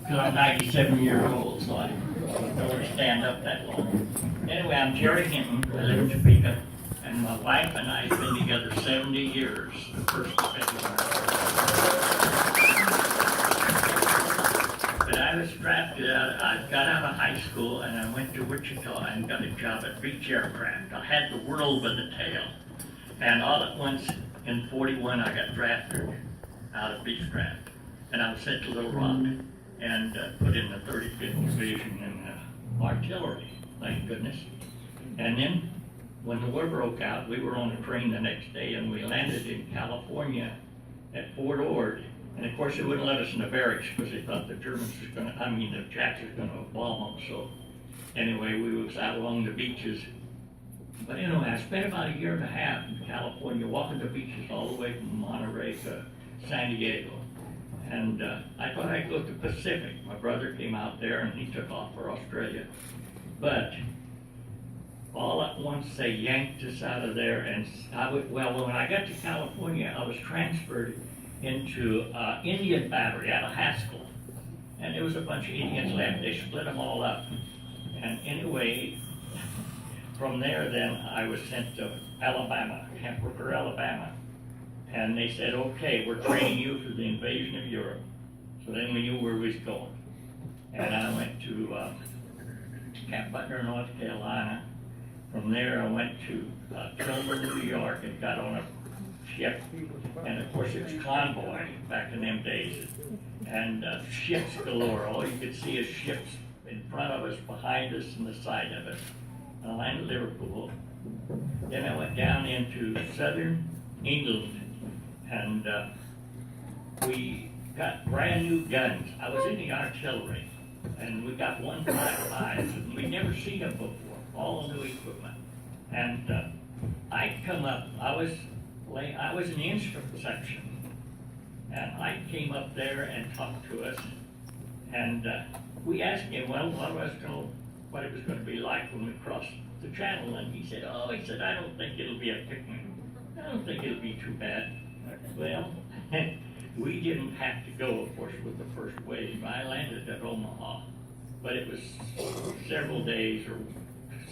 because I'm 97 years old, so I don't really stand up that long. Anyway, I'm Jerry Hinton. I live in Topeka, and my wife and I have been together 70 years, the 1st of February. But I was drafted out. I got out of high school, and I went to Wichita and got a job at Beach Aircraft. I had the world by the tail. And all at once, in 41, I got drafted out of Beechcraft. And I was sent to Little Rock and put in the 35th Division in artillery, thank goodness. And then, when the war broke out, we were on a train the next day, and we landed in California at Fort Ord. And of course, they wouldn't let us in the barracks because they thought the Germans was the Japs was gonna bomb them. So anyway, we was out along the beaches. But anyway, I spent about a year and a half in California, walking the beaches all the way from Monterey to San Diego. And I thought I'd go to the Pacific. My brother came out there and he took off for Australia. But all at once they yanked us out of there, and when I got to California, I was transferred into Indian Battery out of Haskell. And there was a bunch of Indians left. They split them all up. And anyway, from there, then, I was sent to Alabama, Camp Rooker, Alabama. And they said, okay, we're training you for the invasion of Europe. So then we knew where we was going. And I went to Camp Butler, North Carolina. From there, I went to Tillman, New York, and got on a ship. And of course, it was convoy back in them days. And ships galore. All you could see is ships in front of us, behind us, and the side of us. I landed Liverpool. Then I went down into southern England, and we got brand new guns. I was in the artillery, and we got 155s, and we'd never seen them before, all new equipment. And I come up, I was in the instrument section, and I came up there and talked to us, and we asked him, well, what it was going to be like when we crossed the channel, and he said, I don't think it'll be a picnic. I don't think it'll be too bad. Well, we didn't have to go, of course, with the first wave. I landed at Omaha, but it was several days or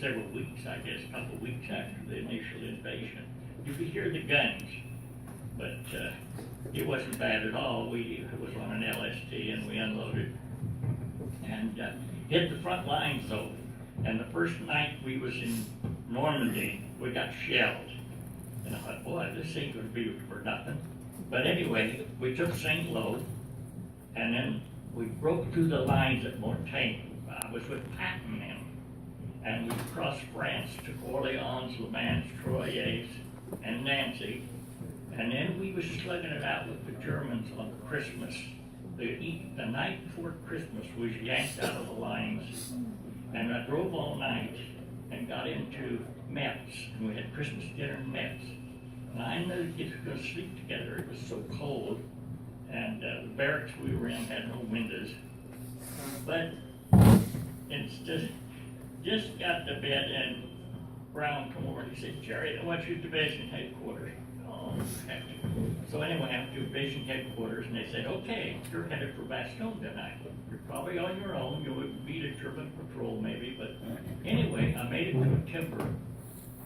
several weeks, I guess, a couple of weeks after the initial invasion. You could hear the guns, but it wasn't bad at all. It was on an LST, and we unloaded and hit the front lines though. And the first night we was in Normandy, we got shelled. And I thought, boy, this ain't gonna be for nothing. But anyway, we took St. Lo, and then we broke through the lines at Mortain. I was with Patton then. And we crossed France to Orleans, Le Mans, Troyes, and Nancy. And then we was slugging it out with the Germans on Christmas. The night before Christmas, we was yanked out of the lines, and I drove all night and got into Metz, and we had Christmas dinner in Metz. And I knew we were going to sleep together. It was so cold, and the barracks we were in had no windows. But it's just got to bed, and Brown come over and he said, Jerry, I want you to division headquarters. Oh, heck. So anyway, I went to division headquarters, and they said, okay, you're headed for Bastogne tonight. You're probably on your own. You would beat a German patrol maybe, but anyway, I made it to a timber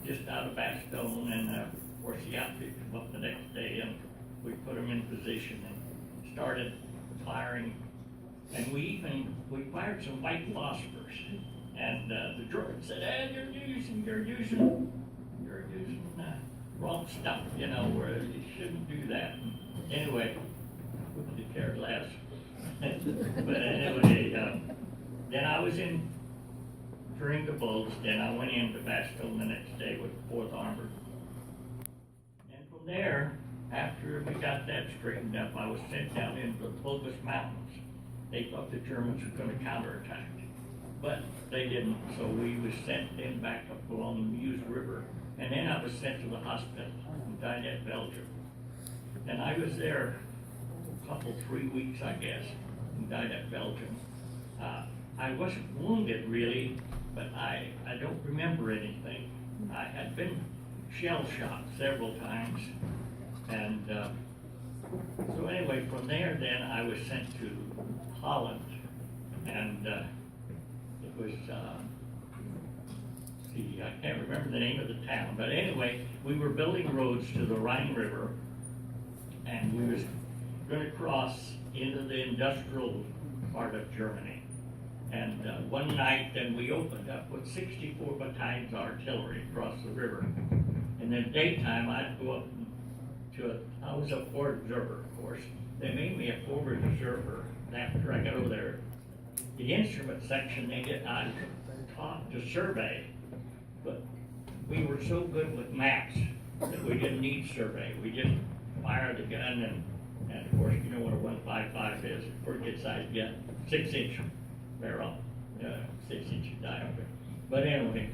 just out of Bastogne, and of course the outfit came up the next day, and we put them in position and started firing. And we fired some white phosphorus, and the Germans said, hey, you're using wrong stuff, where you shouldn't do that. And anyway, they cared less. But anyway, then I was in during the bulge, then I went into Bastogne the next day with the 4th Armored. And from there, after we got that straightened up, I was sent down into the Bulgus Mountains. They thought the Germans were going to counterattack, but they didn't, so we was sent then back up along the Meuse River. And then I was sent to the hospital and died at Belgium. And I was there a 3 weeks, I guess, and died at Belgium. I wasn't wounded really, but I don't remember anything. I had been shell shocked several times. And so anyway, from there then I was sent to Holland and it was, see, I can't remember the name of the town, but anyway, we were building roads to the Rhine River, and we was gonna cross into the industrial part of Germany. And one night, then we opened up with 64 battalions artillery across the river. And then daytime, I'd go up I was a forward observer, of course. They made me a forward observer after I got over there. The instrument section, I taught to survey, but we were so good with maps that we didn't need survey. We just fired the gun and of course, you know what a 155 is, pretty good sized gun, 6-inch barrel, 6-inch diameter. But anyway,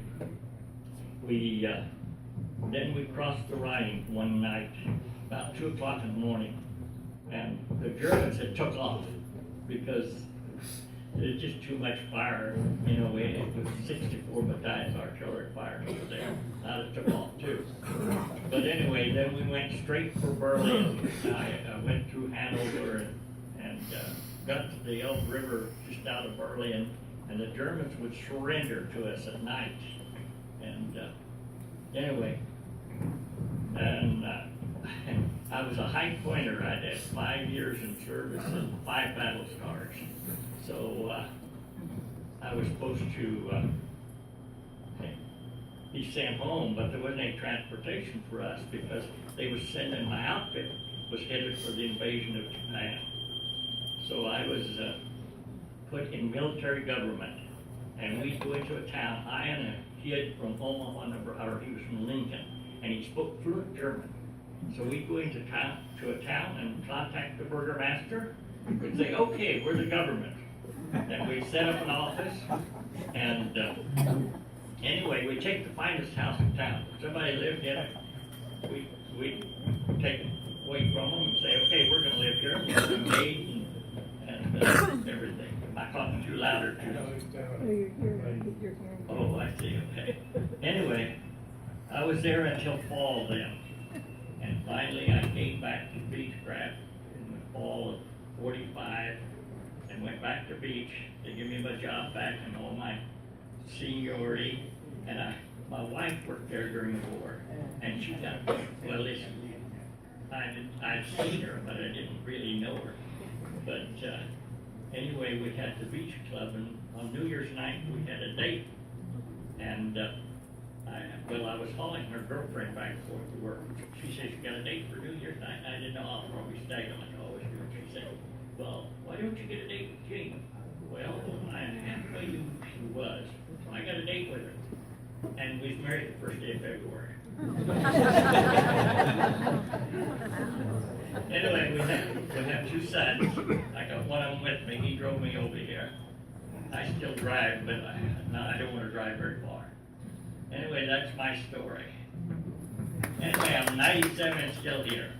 then we crossed the Rhine one night, about 2 o'clock in the morning, and the Germans had took off because there's just too much fire. You know, it was 64 battalions artillery fire over there. Now it took off too. But anyway, then we went straight for Berlin. I went through Hanover and got to the Elbe River just out of Berlin, and the Germans would surrender to us at night. And anyway, and I was a high pointer. I'd had 5 years in service and 5 battle scars. So I was supposed to be sent home, but there wasn't any transportation for us because they were sending my outfit was headed for the invasion of Japan. So I was put in military government, and we go into a town. I and a kid from Omaha, or he was from Lincoln, and he spoke fluent German. So we go into a town and contact the burgomaster and say, okay, we're the government. And we set up an office, and anyway, we take the finest house in town. If somebody lived in it, we take it away from them and say, okay, we're gonna live here, we're gonna maid and everything. Am I talking too loud or too? Oh, I see, okay. Anyway, I was there until fall then. And finally, I came back to Beechcraft in the fall of 45 and went back to Beach. They give me my job back and all my seniority. And my wife worked there during the war. And she got, well, listen, I'd seen her, but I didn't really know her. But anyway, we had the Beach Club, and on New Year's night, we had a date. And I was hauling her girlfriend back and forth to work. She said, you got a date for New Year's night? I didn't know how far we stayed on it. I always do. She said, well, why don't you get a date with Jane? Well, I halfway knew who she was. So I got a date with her. And we was married the first day of February. Anyway, we have 2 sons. I got one of them with me. He drove me over here. I still drive, but I don't want to drive very far. Anyway, that's my story. Anyway, I'm 97 and still here.